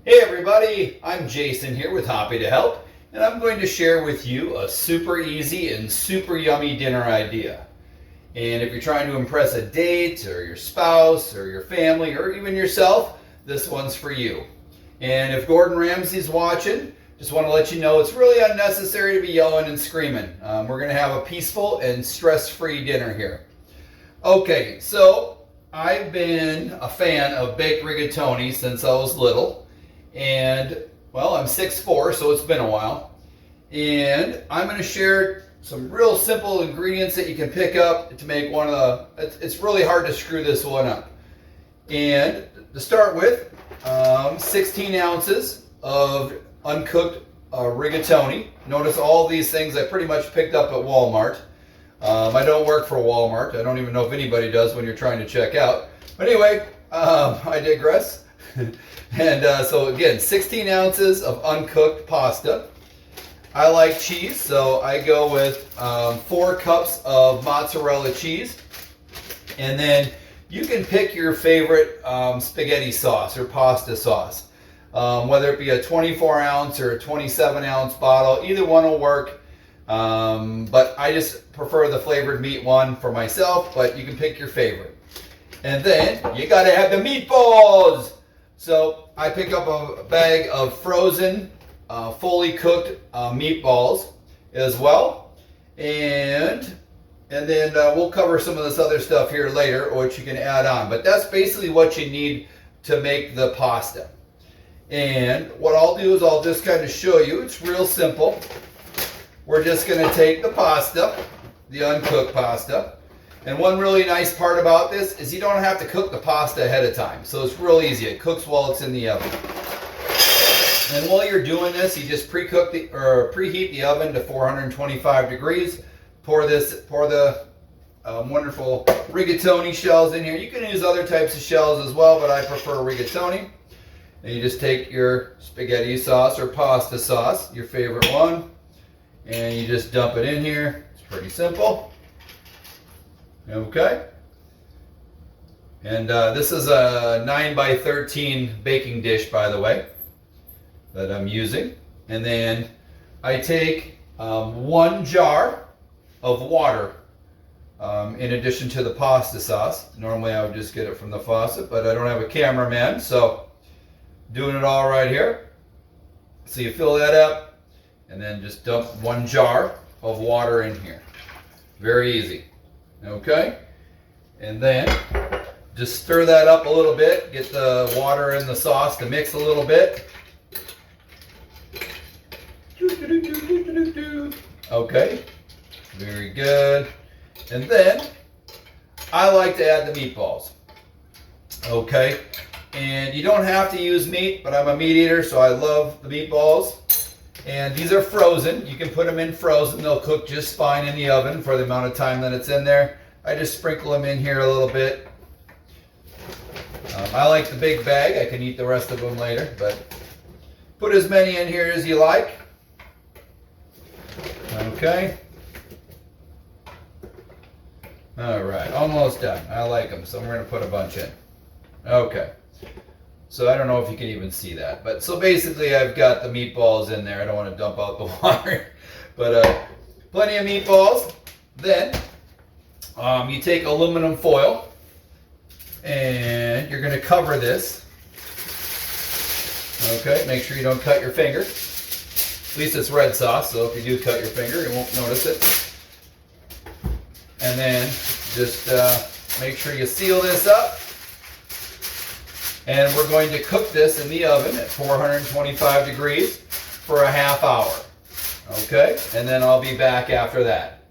Hey everybody, I'm Jason here with Hoppy to Help, and I'm going to share with you a super easy and super yummy dinner idea. And if you're trying to impress a date or your spouse or your family or even yourself, this one's for you. And if Gordon Ramsay's watching, just want to let you know it's really unnecessary to be yelling and screaming. We're going to have a peaceful and stress-free dinner here. Okay, so I've been a fan of baked rigatoni since I was little. And well, I'm 6'4", so it's been a while. And I'm going to share some real simple ingredients that you can pick up to make one of the, it's really hard to screw this one up. And to start with, 16 ounces of uncooked rigatoni. Notice all these things I pretty much picked up at Walmart. I don't work for Walmart. I don't even know if anybody does when you're trying to check out. But anyway, I digress. And so again, 16 ounces of uncooked pasta. I like cheese, so I go with 4 cups of mozzarella cheese. And then you can pick your favorite spaghetti sauce or pasta sauce. Whether it be a 24 ounce or a 27 ounce bottle, either one will work. But I just prefer the flavored meat one for myself, but you can pick your favorite. And then you gotta have the meatballs. So I pick up a bag of frozen, fully cooked meatballs as well. And then we'll cover some of this other stuff here later, which you can add on. But that's basically what you need to make the pasta. And what I'll do is I'll just kind of show you. It's real simple. We're just going to take the pasta, the uncooked pasta. And one really nice part about this is you don't have to cook the pasta ahead of time. So it's real easy. It cooks while it's in the oven. And while you're doing this, you just preheat the oven to 425 degrees. Pour the wonderful rigatoni shells in here. You can use other types of shells as well, but I prefer rigatoni. And you just take your spaghetti sauce or pasta sauce, your favorite one, and you just dump it in here. It's pretty simple. Okay. And this is a 9x13 baking dish, by the way, that I'm using. And then I take 1 jar of water in addition to the pasta sauce. Normally I would just get it from the faucet, but I don't have a cameraman, so doing it all right here. So you fill that up and then just dump 1 jar of water in here. Very easy. Okay, and then just stir that up a little bit, get the water and the sauce to mix a little bit. Okay, very good. And then I like to add the meatballs. Okay, and you don't have to use meat, but I'm a meat eater, so I love the meatballs. And these are frozen. You can put them in frozen. They'll cook just fine in the oven for the amount of time that it's in there. I just sprinkle them in here a little bit. I like the big bag. I can eat the rest of them later, but put as many in here as you like. Okay. All right, almost done. I like them, so we're going to put a bunch in. Okay. So I don't know if you can even see that. But so basically I've got the meatballs in there. I don't want to dump out the water. But plenty of meatballs. Then you take aluminum foil and you're going to cover this. Okay, make sure you don't cut your finger. At least it's red sauce, so if you do cut your finger, you won't notice it. And then just make sure you seal this up. And we're going to cook this in the oven at 425 degrees for a half hour. Okay, and then I'll be back after that.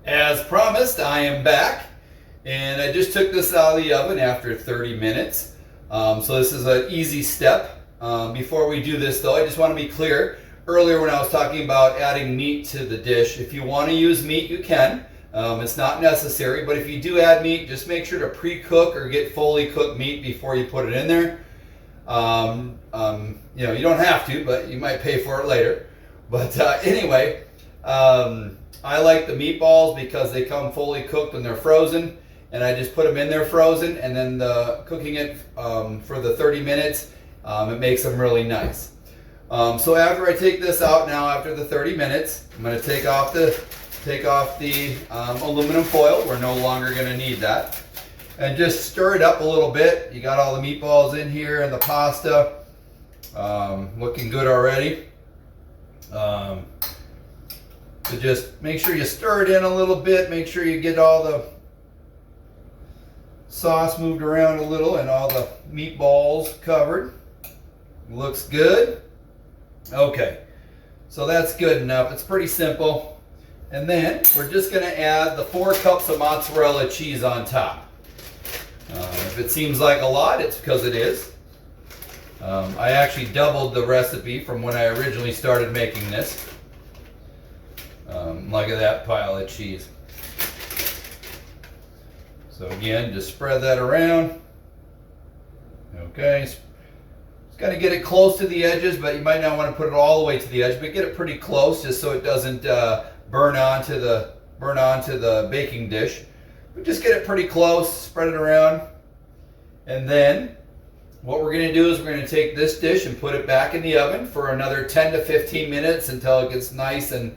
As promised, I am back. And I just took this out of the oven after 30 minutes. So this is an easy step. Before we do this though, I just want to be clear. Earlier when I was talking about adding meat to the dish, if you want to use meat, you can. It's not necessary, but if you do add meat, just make sure to pre-cook or get fully cooked meat before you put it in there. You know, you don't have to, but you might pay for it later. But anyway, I like the meatballs because they come fully cooked and they're frozen. and I just put them in there frozen, and then cooking it for the 30 minutes, it makes them really nice. So after I take this out now, after the 30 minutes, I'm going to take off the aluminum foil. We're no longer going to need that. And just stir it up a little bit. You got all the meatballs in here and the pasta. Looking good already. So just make sure you stir it in a little bit. Make sure you get all the sauce moved around a little and all the meatballs covered. Looks good. Okay, so that's good enough. It's pretty simple. And then we're just going to add the 4 cups of mozzarella cheese on top. If it seems like a lot, it's because it is. I actually doubled the recipe from when I originally started making this. Look at that pile of cheese. So again, just spread that around. Okay, just got to get it close to the edges, but you might not want to put it all the way to the edge, but get it pretty close just so it doesn't burn onto the baking dish. But just get it pretty close, spread it around. And then what we're going to do is we're going to take this dish and put it back in the oven for another 10 to 15 minutes until it gets nice and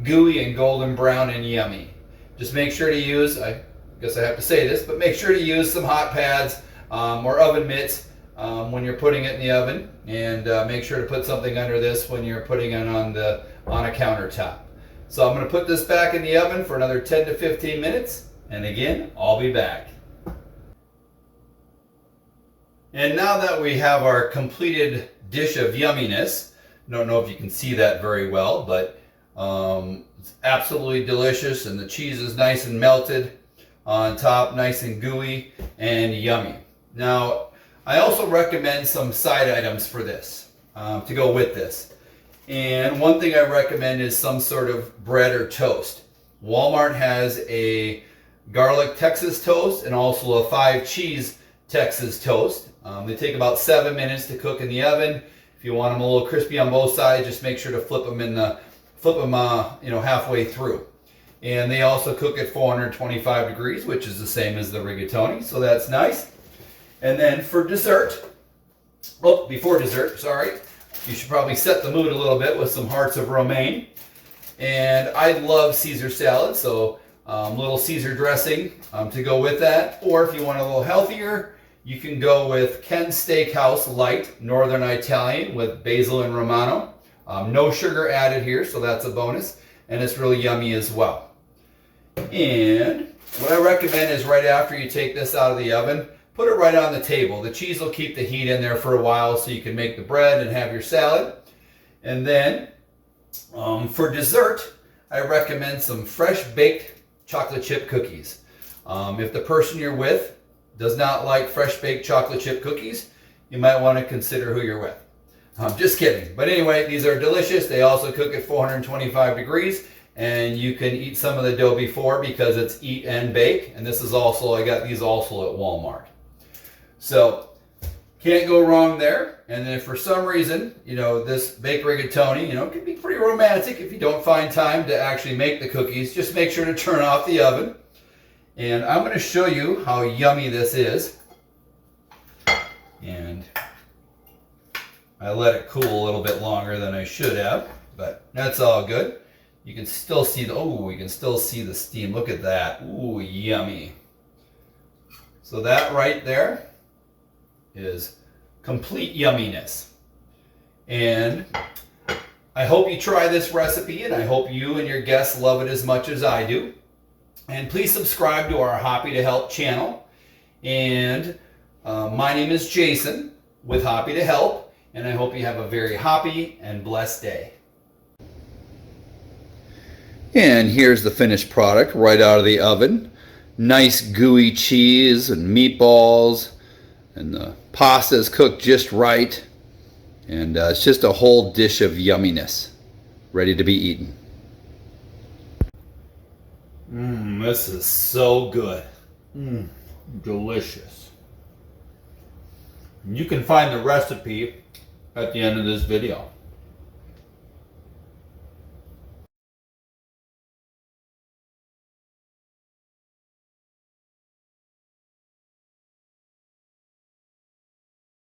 gooey and golden brown and yummy. Just make sure to use, I guess I have to say this, but make sure to use some hot pads or oven mitts when you're putting it in the oven, and make sure to put something under this when you're putting it on a countertop. So I'm going to put this back in the oven for another 10 to 15 minutes, and again, I'll be back. And now that we have our completed dish of yumminess, I don't know if you can see that very well, but it's absolutely delicious, and the cheese is nice and melted on top, nice and gooey and yummy. Now, I also recommend some side items for this, to go with this. And one thing I recommend is some sort of bread or toast. Walmart has a garlic Texas toast and also a 5-cheese Texas toast. They take about 7 minutes to cook in the oven. If you want them a little crispy on both sides, just make sure to flip them halfway through. And they also cook at 425 degrees, which is the same as the rigatoni, so that's nice. And then for dessert, before dessert, sorry, you should probably set the mood a little bit with some hearts of romaine. And I love Caesar salad, so little Caesar dressing to go with that. Or if you want a little healthier, you can go with Ken's Steakhouse Light Northern Italian with basil and Romano. No sugar added here, so that's a bonus. And it's really yummy as well. And what I recommend is right after you take this out of the oven, put it right on the table. The cheese will keep the heat in there for a while so you can make the bread and have your salad. And then for dessert, I recommend some fresh baked chocolate chip cookies. If the person you're with does not like fresh baked chocolate chip cookies, you might want to consider who you're with. I'm just kidding. But anyway, these are delicious. They also cook at 425 degrees, and you can eat some of the dough before because it's eat and bake. And this is also, I got these also at Walmart. So can't go wrong there. And then if for some reason, this baked rigatoni, can be pretty romantic if you don't find time to actually make the cookies. Just make sure to turn off the oven. And I'm going to show you how yummy this is. And I let it cool a little bit longer than I should have, but that's all good. You can still see the steam. Look at that. Ooh, yummy. So that right there is complete yumminess. And I hope you try this recipe, and I hope you and your guests love it as much as I do. And please subscribe to our Hoppy to Help channel. And my name is Jason with Hoppy to Help, and I hope you have a very hoppy and blessed day. And here's the finished product right out of the oven. Nice gooey cheese and meatballs, and the pasta is cooked just right. And it's just a whole dish of yumminess ready to be eaten. This is so good. Delicious. You can find the recipe at the end of this video.